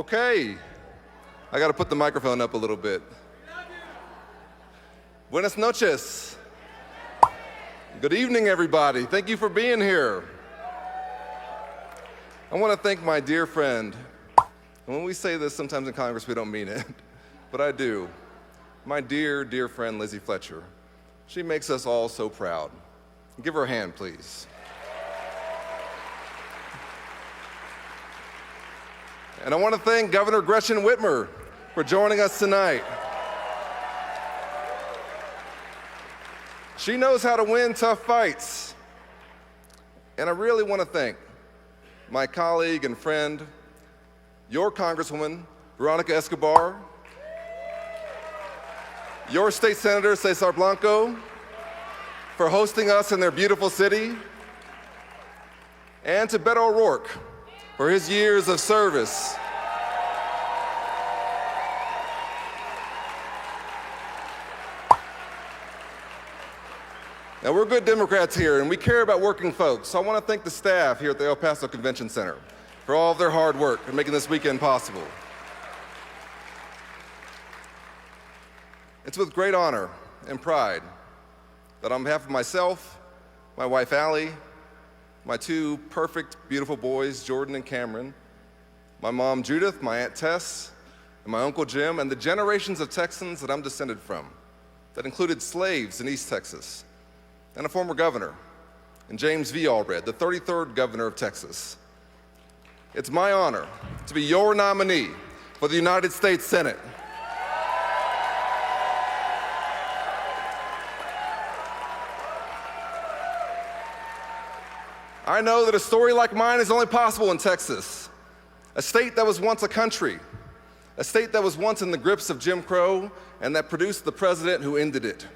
Okay, I gotta put the microphone up a little bit. Buenas noches. Good evening, everybody. Thank you for being here. I want to thank my dear friend. And when we say this sometimes in Congress, we don't mean it, but I do. My dear, dear friend, Lizzie Fletcher. She makes us all so proud. Give her a hand, please. And I want to thank Governor Gretchen Whitmer for joining us tonight. She knows how to win tough fights. And I really want to thank my colleague and friend, your Congresswoman, Veronica Escobar, your State Senator, Cesar Blanco, for hosting us in their beautiful city, and to Beto O'Rourke for his years of service. Now, we're good Democrats here, and we care about working folks, so I want to thank the staff here at the El Paso Convention Center for all of their hard work in making this weekend possible. It's with great honor and pride that on behalf of myself, my wife Allie, my two perfect, beautiful boys, Jordan and Cameron, my mom Judith, my Aunt Tess, and my Uncle Jim, and the generations of Texans that I'm descended from, that included slaves in East Texas, and a former governor, and James V. Allred, the 33rd governor of Texas. It's my honor to be your nominee for the United States Senate. I know that a story like mine is only possible in Texas, a state that was once a country, a state that was once in the grips of Jim Crow and that produced the president who ended it,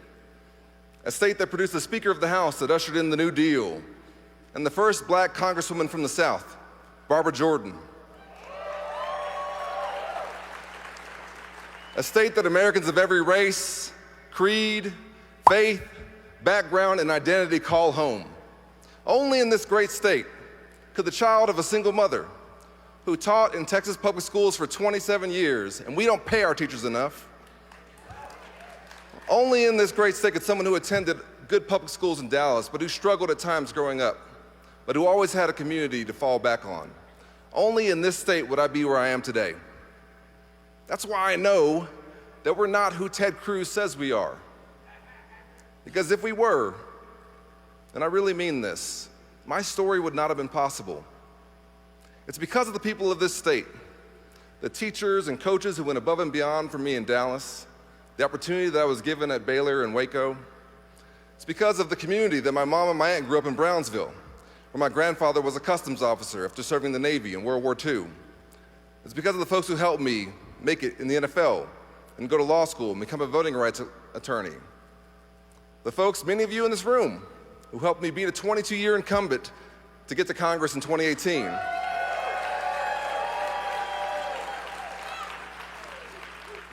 a state that produced the Speaker of the House that ushered in the New Deal, and the first black congresswoman from the South, Barbara Jordan. A state that Americans of every race, creed, faith, background, and identity call home. Only in this great state could the child of a single mother who taught in Texas public schools for 27 years, and we don't pay our teachers enough. Only in this great state could someone who attended good public schools in Dallas, but who struggled at times growing up, but who always had a community to fall back on. Only in this state would I be where I am today. That's why I know that we're not who Ted Cruz says we are. Because if we were, and I really mean this, my story would not have been possible. It's because of the people of this state, the teachers and coaches who went above and beyond for me in Dallas, the opportunity that I was given at Baylor and Waco. It's because of the community that my mom and my aunt grew up in Brownsville, where my grandfather was a customs officer after serving the Navy in World War II. It's because of the folks who helped me make it in the NFL and go to law school and become a voting rights attorney. The folks, many of you in this room, who helped me beat a 22-year incumbent to get to Congress in 2018.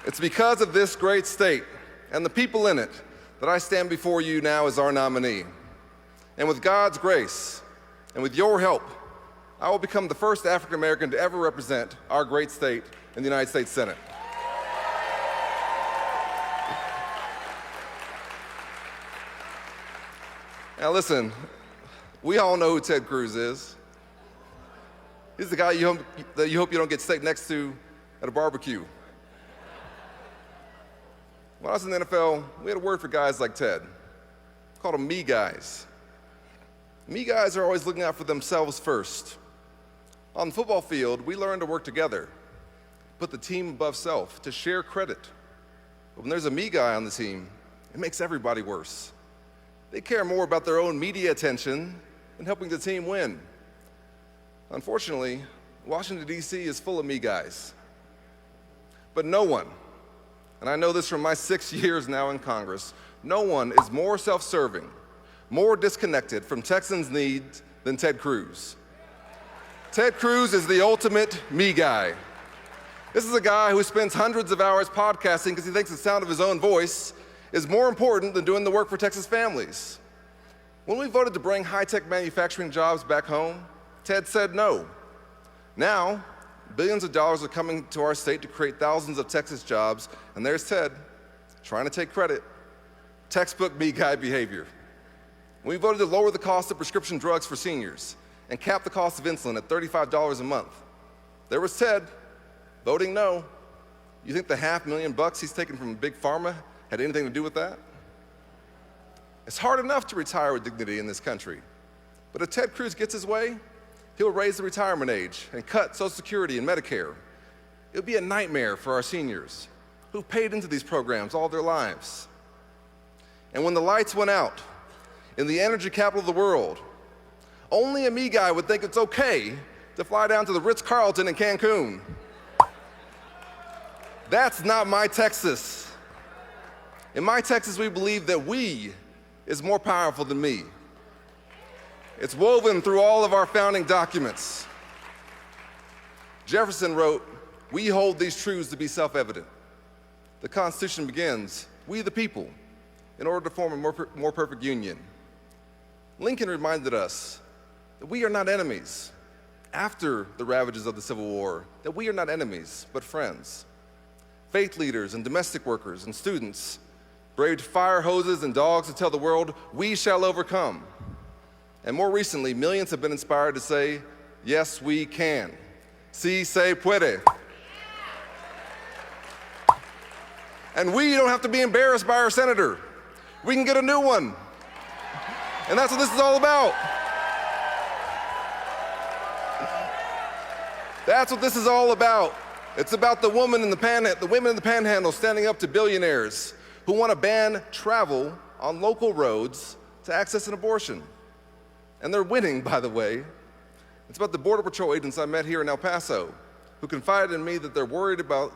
It's because of this great state and the people in it that I stand before you now as our nominee. And with God's grace and with your help, I will become the first African American to ever represent our great state in the United States Senate. Now listen, we all know who Ted Cruz is. He's the guy that you hope you don't get steak next to at a barbecue. When I was in the NFL, we had a word for guys like Ted. We called them me guys. Me guys are always looking out for themselves first. On the football field, we learn to work together, put the team above self, to share credit. But when there's a me guy on the team, it makes everybody worse. They care more about their own media attention than helping the team win. Unfortunately, Washington, D.C. is full of me guys. But no one, and I know this from my 6 years now in Congress, no one is more self-serving, more disconnected from Texans' needs than Ted Cruz. Ted Cruz is the ultimate me guy. This is a guy who spends hundreds of hours podcasting because he thinks the sound of his own voice is more important than doing the work for Texas families. When we voted to bring high-tech manufacturing jobs back home, Ted said no. Now, billions of dollars are coming to our state to create thousands of Texas jobs, and there's Ted, trying to take credit. Textbook me guy behavior. We voted to lower the cost of prescription drugs for seniors and cap the cost of insulin at $35 a month. There was Ted, voting no. You think the $500,000 he's taken from Big Pharma had anything to do with that? It's hard enough to retire with dignity in this country. But if Ted Cruz gets his way, he'll raise the retirement age and cut Social Security and Medicare. It'll be a nightmare for our seniors who've paid into these programs all their lives. And when the lights went out in the energy capital of the world, only a me guy would think it's okay to fly down to the Ritz-Carlton in Cancun. That's not my Texas. In my Texas, we believe that we is more powerful than me. It's woven through all of our founding documents. Jefferson wrote, "We hold these truths to be self-evident." The Constitution begins, "We the people," in order to form a more perfect union. Lincoln reminded us that we are not enemies. After the ravages of the Civil War, that we are not enemies, but friends. Faith leaders and domestic workers and students braved fire hoses and dogs to tell the world, "We shall overcome." And more recently, millions have been inspired to say, "Yes, we can. Si se puede." And we don't have to be embarrassed by our senator. We can get a new one. And that's what this is all about. That's what this is all about. It's about the women in the panhandle standing up to billionaires who want to ban travel on local roads to access an abortion. And they're winning, by the way. It's about the Border Patrol agents I met here in El Paso who confided in me that they're worried about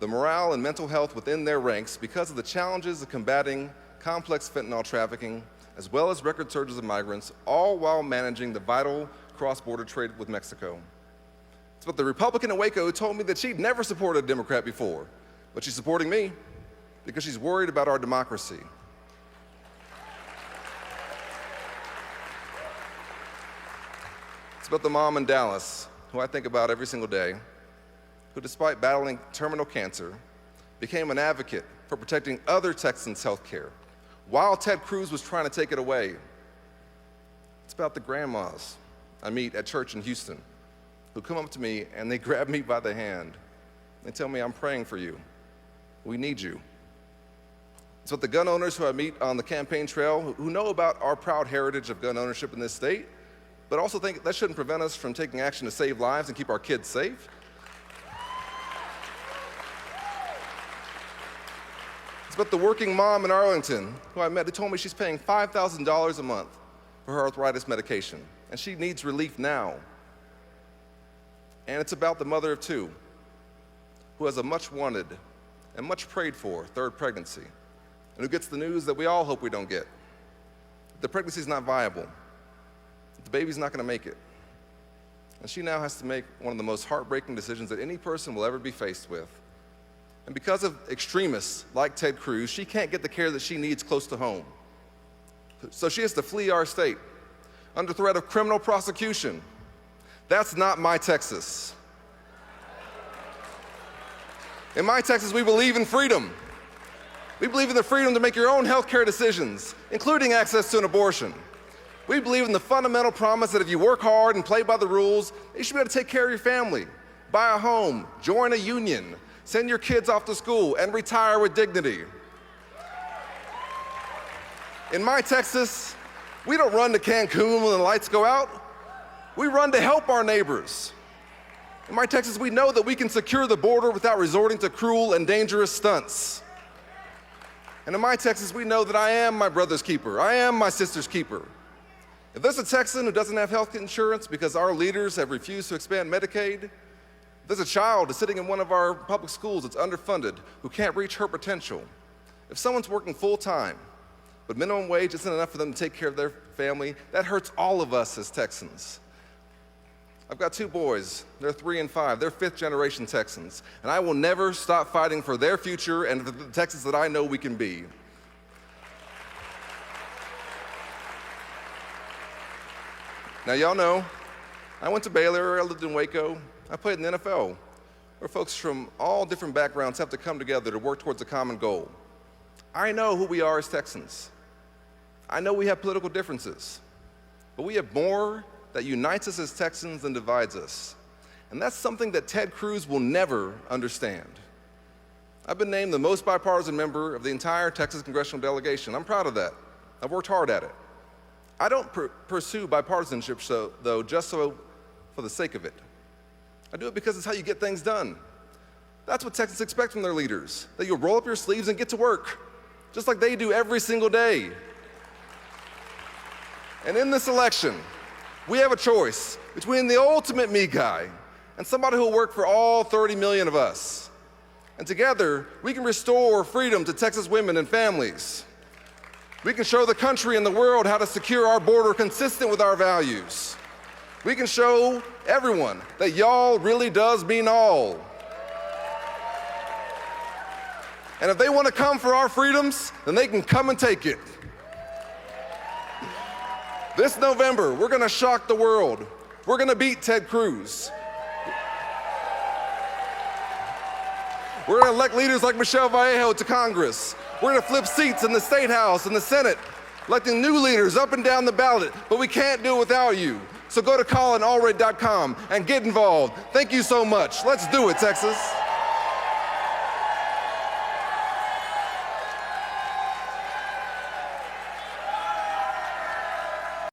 the morale and mental health within their ranks because of the challenges of combating complex fentanyl trafficking, as well as record surges of migrants, all while managing the vital cross-border trade with Mexico. It's about the Republican in Waco who told me that she'd never supported a Democrat before, but she's supporting me because she's worried about our democracy. It's about the mom in Dallas, who I think about every single day, who despite battling terminal cancer, became an advocate for protecting other Texans' health care, while Ted Cruz was trying to take it away. It's about the grandmas I meet at church in Houston, who come up to me and they grab me by the hand. They tell me, "I'm praying for you. We need you." It's about the gun owners who I meet on the campaign trail who know about our proud heritage of gun ownership in this state, but also think that shouldn't prevent us from taking action to save lives and keep our kids safe. It's about the working mom in Arlington who I met who told me she's paying $5,000 a month for her arthritis medication, and she needs relief now. And it's about the mother of two who has a much wanted and much prayed for third pregnancy, and who gets the news that we all hope we don't get. The pregnancy's not viable. The baby's not gonna make it. And she now has to make one of the most heartbreaking decisions that any person will ever be faced with. And because of extremists like Ted Cruz, she can't get the care that she needs close to home. So she has to flee our state under threat of criminal prosecution. That's not my Texas. In my Texas, we believe in freedom. We believe in the freedom to make your own health care decisions, including access to an abortion. We believe in the fundamental promise that if you work hard and play by the rules, you should be able to take care of your family, buy a home, join a union, send your kids off to school, and retire with dignity. In my Texas, we don't run to Cancun when the lights go out. We run to help our neighbors. In my Texas, we know that we can secure the border without resorting to cruel and dangerous stunts. And in my Texas, we know that I am my brother's keeper. I am my sister's keeper. If there's a Texan who doesn't have health insurance because our leaders have refused to expand Medicaid, if there's a child who's sitting in one of our public schools that's underfunded, who can't reach her potential, if someone's working full-time, but minimum wage isn't enough for them to take care of their family, that hurts all of us as Texans. I've got two boys. They're 3 and 5. They're fifth-generation Texans, and I will never stop fighting for their future and for the Texas that I know we can be. Now, y'all know, I went to Baylor, I lived in Waco, I played in the NFL, where folks from all different backgrounds have to come together to work towards a common goal. I know who we are as Texans. I know we have political differences, but we have more that unites us as Texans than divides us. And that's something that Ted Cruz will never understand. I've been named the most bipartisan member of the entire Texas congressional delegation. I'm proud of that. I've worked hard at it. I don't pursue bipartisanship, though, just for the sake of it. I do it because it's how you get things done. That's what Texans expect from their leaders, that you'll roll up your sleeves and get to work, just like they do every single day. And in this election, we have a choice between the ultimate me guy and somebody who will work for all 30 million of us. And together, we can restore freedom to Texas women and families. We can show the country and the world how to secure our border consistent with our values. We can show everyone that y'all really does mean all. And if they want to come for our freedoms, then they can come and take it. This November, we're going to shock the world. We're going to beat Ted Cruz. We're going to elect leaders like Michelle Vallejo to Congress. We're going to flip seats in the State House and the Senate, electing new leaders up and down the ballot, but we can't do it without you. So go to Colin, Allred.com and get involved. Thank you so much. Let's do it, Texas.